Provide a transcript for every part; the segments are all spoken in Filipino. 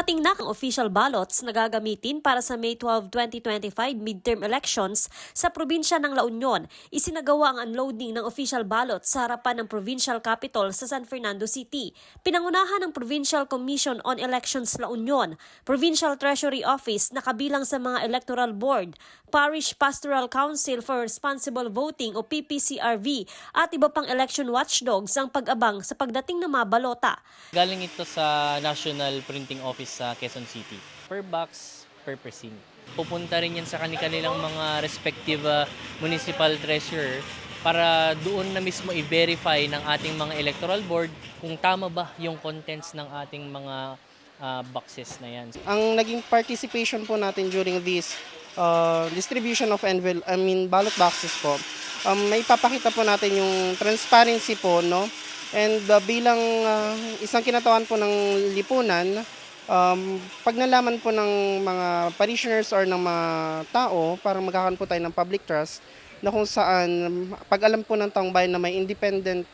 Dumating na ang official ballots na gagamitin para sa May 12, 2025 midterm elections sa probinsya ng La Union. Isinagawa ang unloading ng official ballots sa harapan ng provincial capital sa San Fernando City. Pinangunahan ng Provincial Commission on Elections La Union, Provincial Treasury Office na kabilang sa mga Electoral Board, Parish Pastoral Council for Responsible Voting o PPCRV at iba pang election watchdogs ang pag-abang sa pagdating ng mga balota. Galing ito sa National Printing Office sa Quezon City. Per box, per precinct. Pupunta rin yan sa kanilang mga respective municipal treasurer para doon na mismo i-verify ng ating mga electoral board kung tama ba yung contents ng ating mga boxes na yan. Ang naging participation po natin during this distribution of ballot boxes po, may papakita po natin yung transparency po, no? And bilang isang kinatawan po ng lipunan, pag nalaman po ng mga parishioners or ng mga tao, parang magkakaroon po tayo ng public trust na kung saan pag alam po ng taong bayan na may independent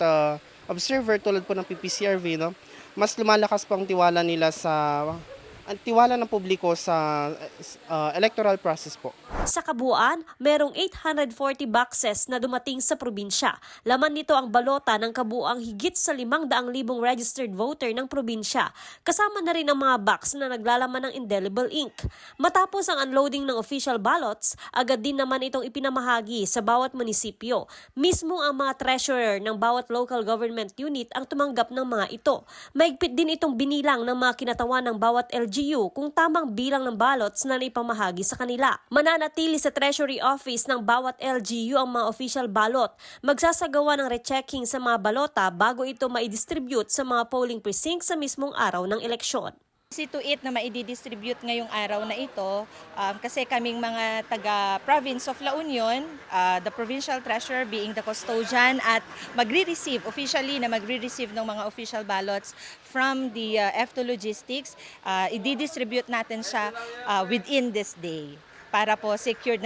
observer tulad po ng PPCRV, no, mas lumalakas po ang tiwala nila tiwala ng publiko sa electoral process po. Sa kabuuan, merong 840 boxes na dumating sa probinsya. Laman nito ang balota ng kabuuang higit sa 500,000 registered voter ng probinsya. Kasama na rin ang mga box na naglalaman ng indelible ink. Matapos ang unloading ng official ballots, agad din naman itong ipinamahagi sa bawat munisipyo. Mismo ang mga treasurer ng bawat local government unit ang tumanggap ng mga ito. Maigpit din itong binilang ng mga kinatawan ng bawat LGU kung tamang bilang ng ballots na naipamahagi sa kanila. Mananatili sa Treasury Office ng bawat LGU ang mga official ballot. Magsasagawa ng rechecking sa mga balota bago ito maidistribute sa mga polling precincts sa mismong araw ng eleksyon. See to it na maididistribute ngayong araw na ito kasi kaming mga taga-province of La Union, the provincial treasurer being the custodian at magre-receive ng mga official ballots from the F2 Logistics, i-distribute natin siya within this day para po secured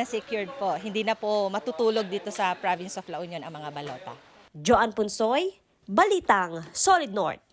po. Hindi na po matutulog dito sa province of La Union ang mga balota. Joan Punsoy, Balitang Solid North.